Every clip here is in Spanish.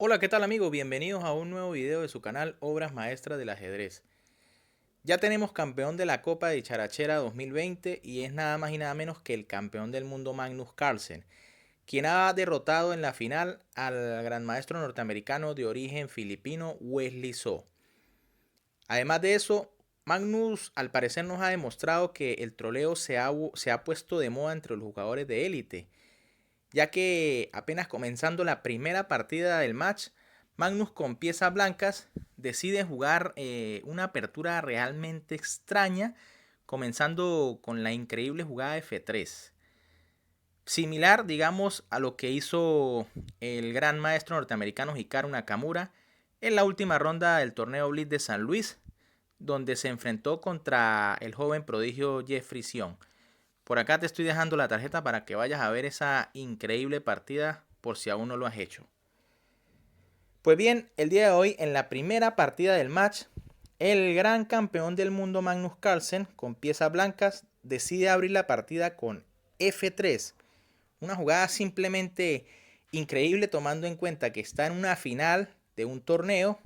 Hola, ¿qué tal amigos? Bienvenidos a un nuevo video de su canal Obras Maestras del Ajedrez. Ya tenemos campeón de la Copa de Charachera 2020 y es nada más y nada menos que el campeón del mundo Magnus Carlsen, quien ha derrotado en la final al gran maestro norteamericano de origen filipino Wesley So. Además de eso, Magnus al parecer nos ha demostrado que el troleo se ha puesto de moda entre los jugadores de élite, ya que apenas comenzando la primera partida del match, Magnus con piezas blancas decide jugar una apertura realmente extraña, comenzando con la increíble jugada F3. Similar, digamos, a lo que hizo el gran maestro norteamericano Hikaru Nakamura en la última ronda del torneo Blitz de San Luis, donde se enfrentó contra el joven prodigio Jeffrey Sion. Por acá te estoy dejando la tarjeta para que vayas a ver esa increíble partida por si aún no lo has hecho. Pues bien, el día de hoy en la primera partida del match, el gran campeón del mundo Magnus Carlsen con piezas blancas decide abrir la partida con F3. Una jugada simplemente increíble tomando en cuenta que está en una final de un torneo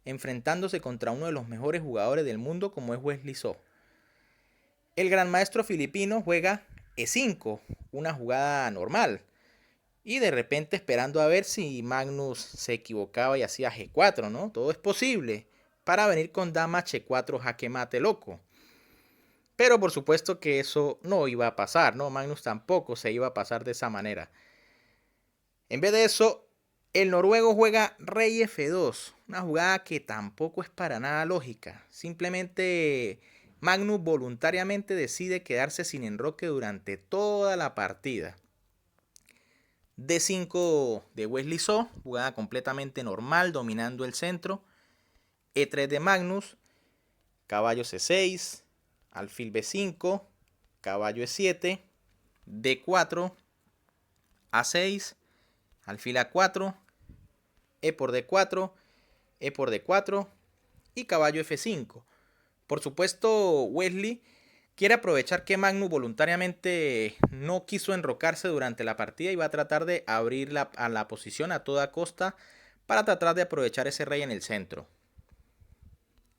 enfrentándose contra uno de los mejores jugadores del mundo como es Wesley So. El gran maestro filipino juega E5, una jugada normal. Y de repente esperando a ver si Magnus se equivocaba y hacía G4, ¿no? Todo es posible para venir con dama H4 jaque mate loco. Pero por supuesto que eso no iba a pasar, ¿no? Magnus tampoco se iba a pasar de esa manera. En vez de eso, el noruego juega rey F2, una jugada que tampoco es para nada lógica. Simplemente Magnus voluntariamente decide quedarse sin enroque durante toda la partida. D5 de Wesley So, jugada completamente normal, dominando el centro. E3 de Magnus, caballo C6, alfil B5, caballo E7, D4, A6, alfil A4, E por D4, E por D4 y caballo F5. Por supuesto, Wesley quiere aprovechar que Magnus voluntariamente no quiso enrocarse durante la partida y va a tratar de abrir a la posición a toda costa para tratar de aprovechar ese rey en el centro.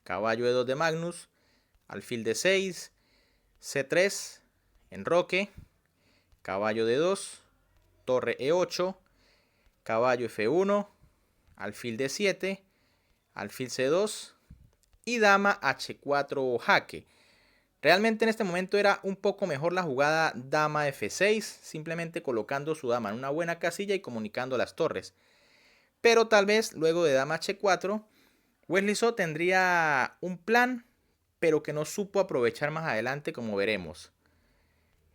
Caballo E2 de Magnus, alfil D6, C3, enroque, caballo D2, torre E8, caballo F1, alfil D7, alfil C2 y dama H4 jaque. Realmente en este momento era un poco mejor la jugada dama F6, simplemente colocando su dama en una buena casilla y comunicando las torres. Pero tal vez luego de dama H4, Wesley So tendría un plan, pero que no supo aprovechar más adelante como veremos.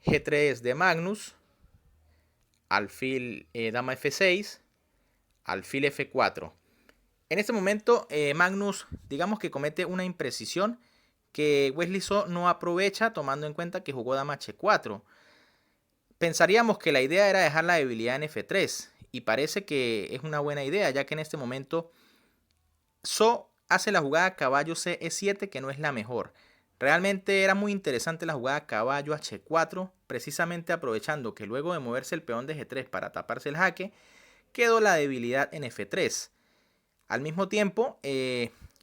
G3 de Magnus, alfil dama F6, alfil F4. En este momento Magnus digamos que comete una imprecisión que Wesley So no aprovecha tomando en cuenta que jugó dama H4. Pensaríamos que la idea era dejar la debilidad en F3 y parece que es una buena idea ya que en este momento So hace la jugada caballo C E7 que no es la mejor. Realmente era muy interesante la jugada caballo H4 precisamente aprovechando que luego de moverse el peón de G3 para taparse el jaque quedó la debilidad en F3. Al mismo tiempo,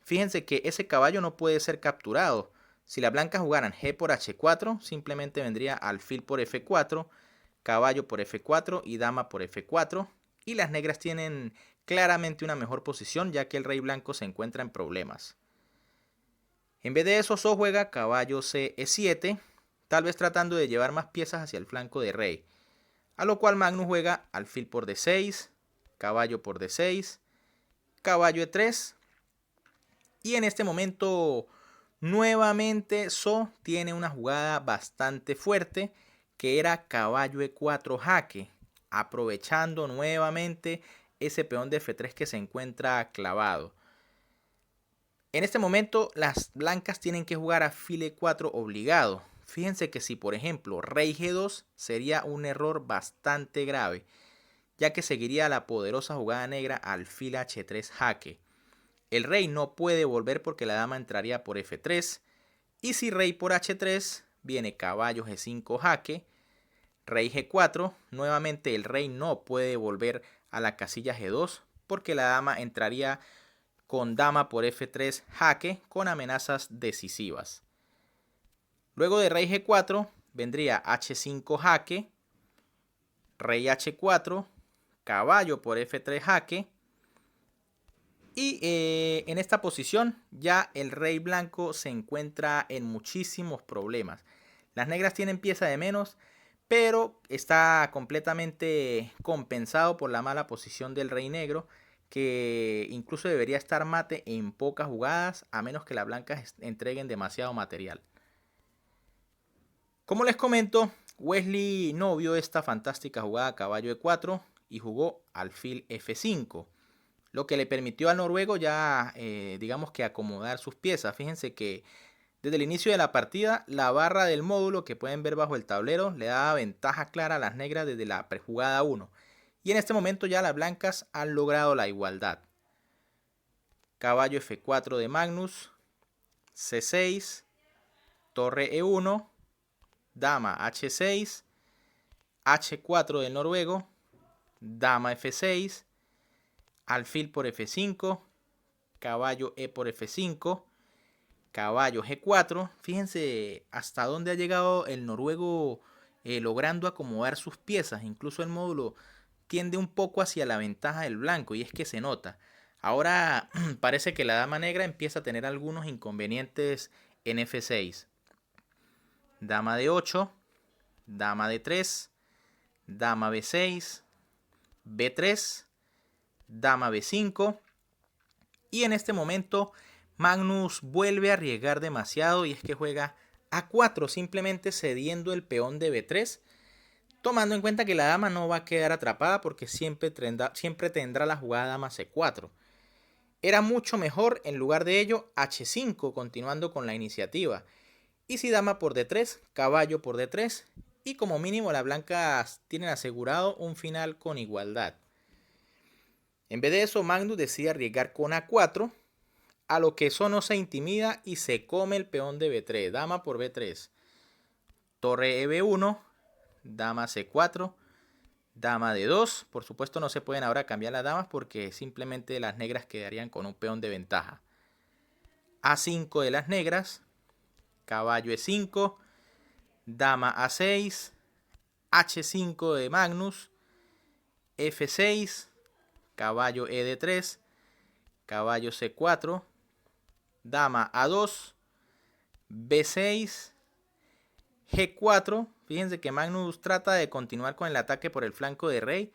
fíjense que ese caballo no puede ser capturado. Si las blancas jugaran G por H4, simplemente vendría alfil por F4, caballo por F4 y dama por F4. Y las negras tienen claramente una mejor posición ya que el rey blanco se encuentra en problemas. En vez de eso, So juega caballo C E7, tal vez tratando de llevar más piezas hacia el flanco de rey. A lo cual Magnus juega alfil por D6, caballo por D6, caballo E3. Y en este momento nuevamente So tiene una jugada bastante fuerte que era caballo E4 jaque, aprovechando nuevamente ese peón de F3 que se encuentra clavado. En este momento las blancas tienen que jugar alfil E4 obligado. Fíjense que si por ejemplo rey G2 sería un error bastante grave, ya que seguiría la poderosa jugada negra alfil H3 jaque. El rey no puede volver porque la dama entraría por F3. Y si rey por H3, viene caballo G5 jaque, rey G4. Nuevamente el rey no puede volver a la casilla G2 porque la dama entraría con dama por F3 jaque con amenazas decisivas. Luego de rey G4 vendría H5 jaque, rey H4, caballo por F3 jaque. Y en esta posición ya el rey blanco se encuentra en muchísimos problemas. Las negras tienen pieza de menos, pero está completamente compensado por la mala posición del rey negro, que incluso debería estar mate en pocas jugadas, a menos que las blancas entreguen demasiado material. Como les comento, Wesley no vio esta fantástica jugada caballo E4 y jugó alfil F5. Lo que le permitió al noruego ya, digamos que acomodar sus piezas. Fíjense que desde el inicio de la partida, la barra del módulo que pueden ver bajo el tablero le daba ventaja clara a las negras desde la prejugada 1. Y en este momento ya las blancas han logrado la igualdad. Caballo F4 de Magnus, C6, torre E1, dama H6, H4 del noruego, dama F6, alfil por F5, caballo E por F5, caballo G4. Fíjense hasta dónde ha llegado el noruego logrando acomodar sus piezas. Incluso el módulo tiende un poco hacia la ventaja del blanco y es que se nota. Ahora parece que la dama negra empieza a tener algunos inconvenientes en F6. Dama D8, dama D3, dama B6, B3, dama B5. Y en este momento Magnus vuelve a arriesgar demasiado y es que juega A4, simplemente cediendo el peón de B3, tomando en cuenta que la dama no va a quedar atrapada porque siempre tendrá la jugada dama C4. Era mucho mejor en lugar de ello H5, continuando con la iniciativa. Y si dama por D3, caballo por D3, y como mínimo las blancas tienen asegurado un final con igualdad. En vez de eso, Magnus decide arriesgar con A4, a lo que eso no se intimida y se come el peón de B3. Dama por B3. Torre EB1. Dama C4. Dama D2. Por supuesto no se pueden ahora cambiar las damas porque simplemente las negras quedarían con un peón de ventaja. A5 de las negras. Caballo E5. Dama A6. H5 de Magnus. F6. Caballo ED3. Caballo C4. Dama A2, B6, G4. Fíjense que Magnus trata de continuar con el ataque por el flanco de rey,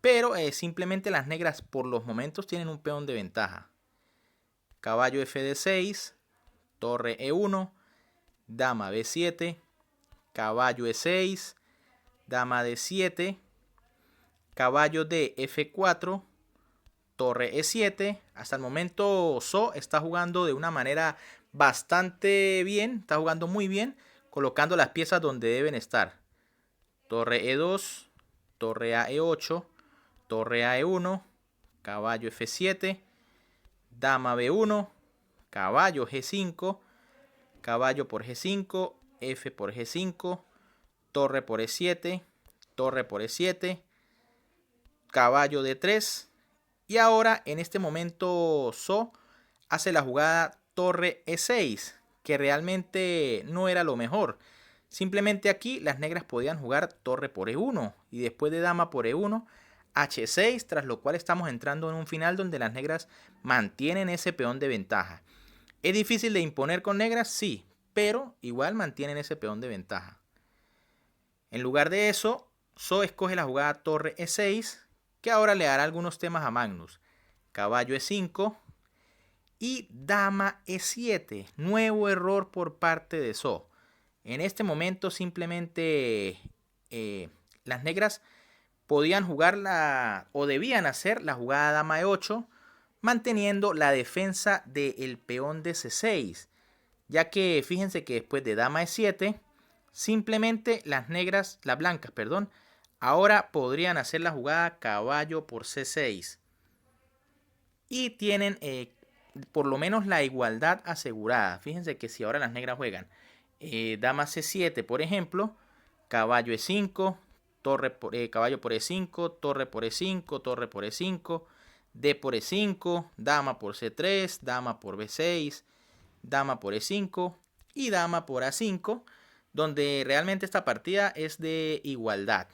pero simplemente las negras por los momentos tienen un peón de ventaja. Caballo FD6, torre E1, dama B7, caballo E6, dama D7, caballo de F4, torre E7. Hasta el momento So está jugando de una manera bastante bien. Está jugando muy bien. Colocando las piezas donde deben estar. Torre E2. Torre a E8. Torre a E1. Caballo F7. Dama B1. Caballo G5. Caballo por G5. F por G5. Torre por E7. Torre por E7. Caballo D3. Y ahora en este momento So hace la jugada torre E6, que realmente no era lo mejor. Simplemente aquí las negras podían jugar torre por E1 y después de dama por E1, H6, tras lo cual estamos entrando en un final donde las negras mantienen ese peón de ventaja. ¿Es difícil de imponer con negras? Sí, pero igual mantienen ese peón de ventaja. En lugar de eso, So escoge la jugada torre E6, que ahora le hará algunos temas a Magnus. Caballo E5 y dama E7. Nuevo error por parte de So. En este momento simplemente las negras podían jugar o debían hacer la jugada dama E8, manteniendo la defensa del peón de C6. Ya que fíjense que después de dama E7, simplemente las blancas, ahora podrían hacer la jugada caballo por C6. Y tienen por lo menos la igualdad asegurada. Fíjense que si ahora las negras juegan dama C7, por ejemplo, caballo E5, caballo por E5, torre por E5, torre por E5, D por E5, dama por C3, dama por B6, dama por E5 y dama por A5, donde realmente esta partida es de igualdad.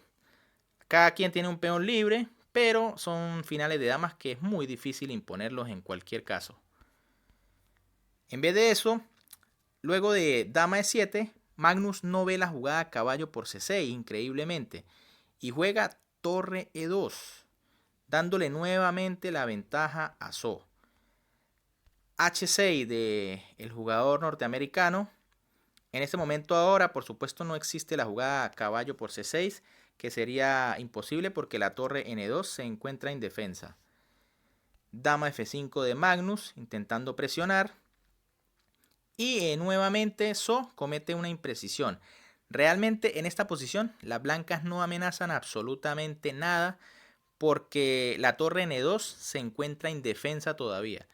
Cada quien tiene un peón libre, pero son finales de damas que es muy difícil imponerlos en cualquier caso. En vez de eso, luego de dama E7, Magnus no ve la jugada caballo por C6, increíblemente, y juega torre E2, dándole nuevamente la ventaja a So. H6 del jugador norteamericano. En este momento ahora, por supuesto, no existe la jugada caballo por C6, que sería imposible porque la torre N2 se encuentra indefensa. Dama F5 de Magnus, intentando presionar. Y nuevamente So comete una imprecisión. Realmente en esta posición las blancas no amenazan absolutamente nada porque la torre N2 se encuentra indefensa todavía.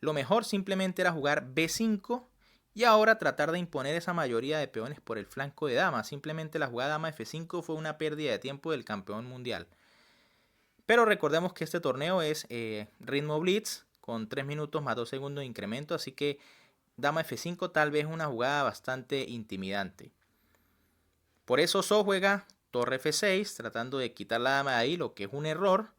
Lo mejor simplemente era jugar B5 y ahora tratar de imponer esa mayoría de peones por el flanco de dama. Simplemente la jugada dama F5 fue una pérdida de tiempo del campeón mundial. Pero recordemos que este torneo es ritmo blitz con 3 minutos más 2 segundos de incremento, así que dama F5 tal vez una jugada bastante intimidante. Por eso So juega torre F6 tratando de quitar la dama de ahí, lo que es un error,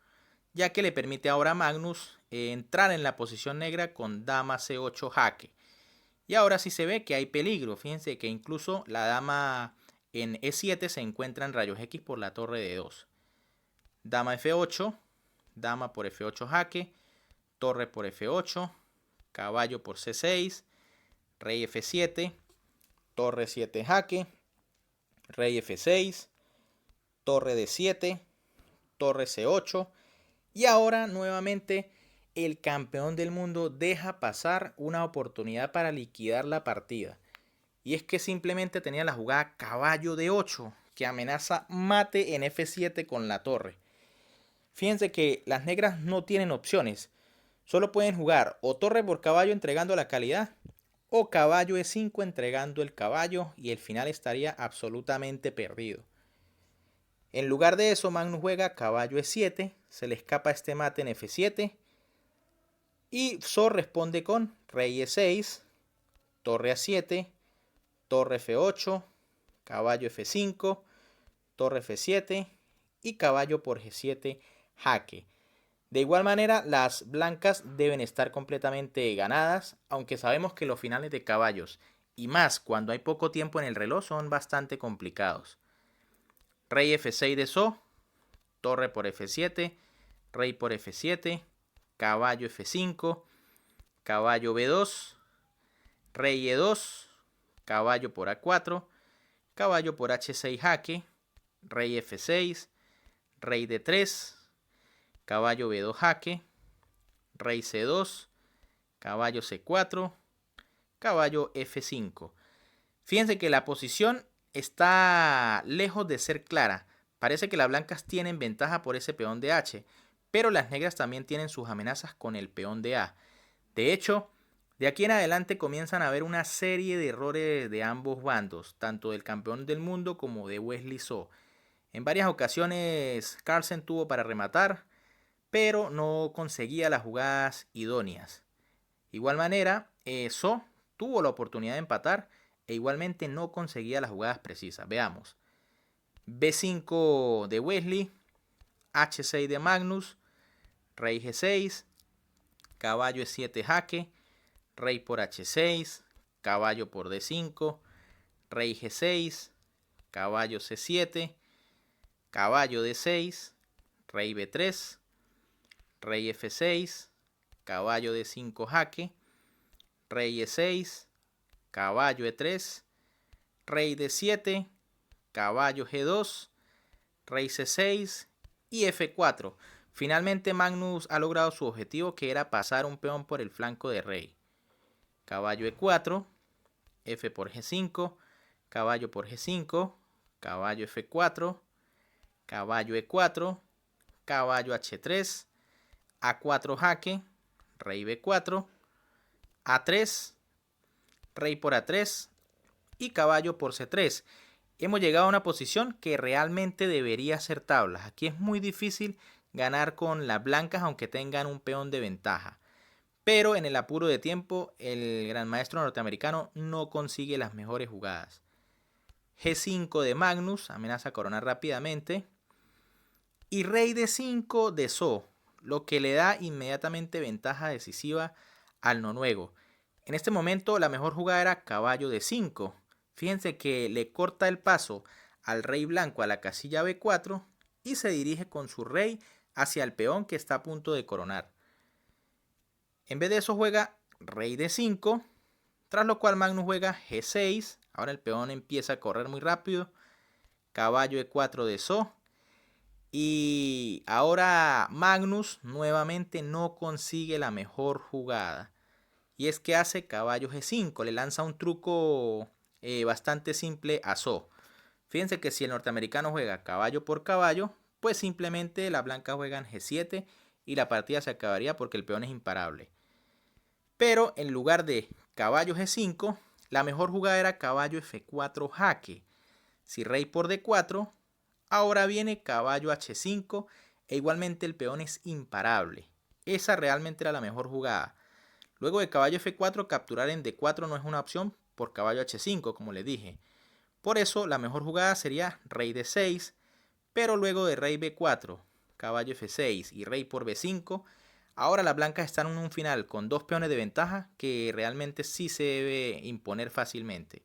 ya que le permite ahora a Magnus entrar en la posición negra con dama C8 jaque. Y ahora sí se ve que hay peligro. Fíjense que incluso la dama en E7 se encuentra en rayos X por la torre de 2. Dama F8, dama por F8 jaque, torre por F8, caballo por C6, rey F7, torre 7 jaque, rey F6, torre D7, torre C8. Y ahora nuevamente el campeón del mundo deja pasar una oportunidad para liquidar la partida. Y es que simplemente tenía la jugada caballo D8 que amenaza mate en F7 con la torre. Fíjense que las negras no tienen opciones. Solo pueden jugar o torre por caballo entregando la calidad o caballo E5 entregando el caballo y el final estaría absolutamente perdido. En lugar de eso, Magnus juega caballo E7, se le escapa este mate en F7 y So responde con rey E6, torre A7, torre F8, caballo F5, torre F7 y caballo por G7 jaque. De igual manera, las blancas deben estar completamente ganadas, aunque sabemos que los finales de caballos, y más cuando hay poco tiempo en el reloj, son bastante complicados. Rey F6 de So, torre por F7, rey por F7, caballo F5, caballo B2, rey E2, caballo por A4, caballo por H6 jaque, rey F6, rey D3, caballo B2 jaque, rey C2, caballo C4, caballo F5. Fíjense que la posición está lejos de ser clara. Parece que las blancas tienen ventaja por ese peón de H, pero las negras también tienen sus amenazas con el peón de A. De hecho, de aquí en adelante comienzan a haber una serie de errores de ambos bandos, tanto del campeón del mundo como de Wesley So. En varias ocasiones Carlsen tuvo para rematar, pero no conseguía las jugadas idóneas. De igual manera, So tuvo la oportunidad de empatar e igualmente no conseguía las jugadas precisas. Veamos. B5 de Wesley, H6 de Magnus, rey G6, caballo E7 jaque, rey por H6, caballo por D5, rey G6, caballo C7, caballo D6, rey B3, rey F6, caballo D5 jaque, rey E6, caballo E3, rey D7, caballo G2, rey C6 y F4. Finalmente Magnus ha logrado su objetivo, que era pasar un peón por el flanco de rey. Caballo E4, F por G5, caballo por G5, caballo F4, caballo E4, caballo H3, A4 jaque, rey B4, A3, rey por A3 y caballo por C3. Hemos llegado a una posición que realmente debería ser tablas. Aquí es muy difícil ganar con las blancas aunque tengan un peón de ventaja. Pero en el apuro de tiempo, el gran maestro norteamericano no consigue las mejores jugadas. G5 de Magnus, amenaza a coronar rápidamente. Y rey D5 de So, lo que le da inmediatamente ventaja decisiva al noruego. En este momento la mejor jugada era caballo D5. Fíjense que le corta el paso al rey blanco a la casilla B4 y se dirige con su rey hacia el peón que está a punto de coronar. En vez de eso juega rey D5, tras lo cual Magnus juega G6. Ahora el peón empieza a correr muy rápido. Caballo E4 de So. Y ahora Magnus nuevamente no consigue la mejor jugada. Y es que hace caballo G5. Le lanza un truco bastante simple a So. Fíjense que si el norteamericano juega caballo por caballo, pues simplemente las blancas juegan G7 y la partida se acabaría porque el peón es imparable. Pero en lugar de caballo G5, la mejor jugada era caballo F4 jaque. Si rey por D4, ahora viene caballo H5 e igualmente el peón es imparable. Esa realmente era la mejor jugada. Luego de caballo F4, capturar en D4 no es una opción por caballo H5, como les dije. Por eso la mejor jugada sería rey D6, pero luego de rey B4, caballo F6 y rey por B5, ahora las blancas están en un final con dos peones de ventaja que realmente sí se debe imponer fácilmente.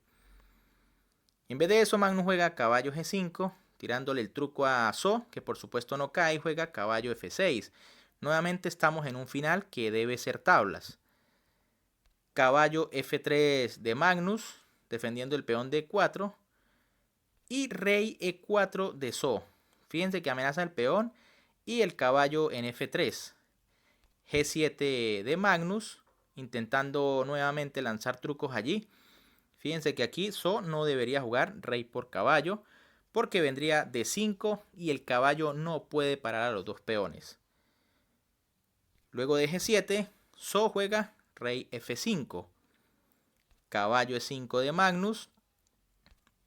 En vez de eso, Magnus juega caballo G5, tirándole el truco a So, que por supuesto no cae, y juega caballo F6. Nuevamente estamos en un final que debe ser tablas. Caballo F3 de Magnus, defendiendo el peón D4. Y rey E4 de So. Fíjense que amenaza el peón y el caballo en F3. G7 de Magnus, intentando nuevamente lanzar trucos allí. Fíjense que aquí So no debería jugar rey por caballo, porque vendría D5 y el caballo no puede parar a los dos peones. Luego de G7, So juega rey F5. Caballo E5 de Magnus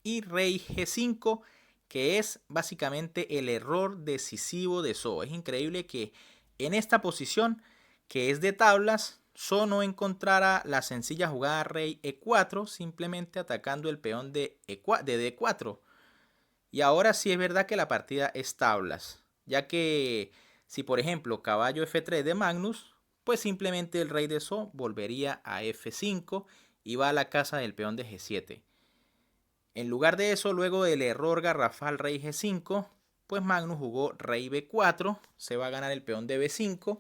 y rey G5, que es básicamente el error decisivo de So. Es increíble que en esta posición, que es de tablas, So no encontrara la sencilla jugada rey E4, simplemente atacando el peón de D4. Y ahora sí es verdad que la partida es tablas, ya que si por ejemplo caballo F3 de Magnus, pues simplemente el rey de So volvería a F5 y va a la casa del peón de G7. En lugar de eso, luego del error garrafal rey G5, pues Magnus jugó rey B4, se va a ganar el peón de B5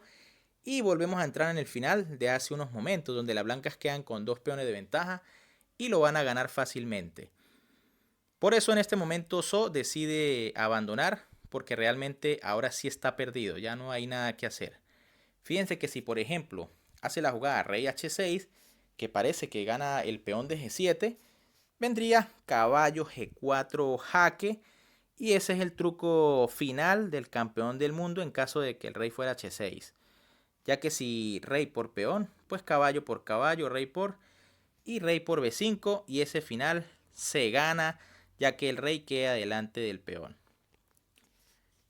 y volvemos a entrar en el final de hace unos momentos, donde las blancas quedan con dos peones de ventaja y lo van a ganar fácilmente. Por eso en este momento So decide abandonar, porque realmente ahora sí está perdido, ya no hay nada que hacer. Fíjense que si por ejemplo hace la jugada rey H6, que parece que gana el peón de G7, vendría caballo G4 jaque y ese es el truco final del campeón del mundo en caso de que el rey fuera H6. Ya que si rey por peón, pues caballo por caballo, rey por y rey por B5 y ese final se gana ya que el rey queda delante del peón.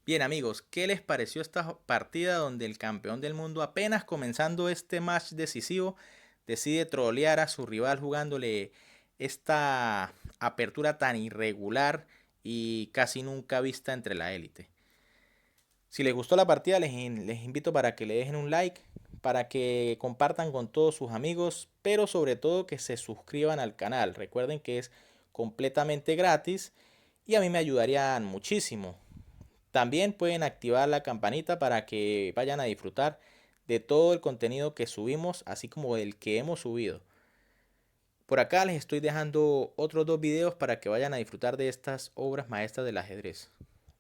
Bien amigos, ¿qué les pareció esta partida donde el campeón del mundo apenas comenzando este match decisivo decide trolear a su rival jugándole esta apertura tan irregular y casi nunca vista entre la élite? Si les gustó la partida les invito para que le dejen un like, para que compartan con todos sus amigos, pero sobre todo que se suscriban al canal. Recuerden que es completamente gratis y a mí me ayudarían muchísimo. También pueden activar la campanita para que vayan a disfrutar de todo el contenido que subimos, así como del que hemos subido. Por acá les estoy dejando otros dos videos para que vayan a disfrutar de estas obras maestras del ajedrez.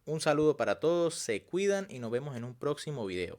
Un saludo para todos, se cuidan y nos vemos en un próximo video.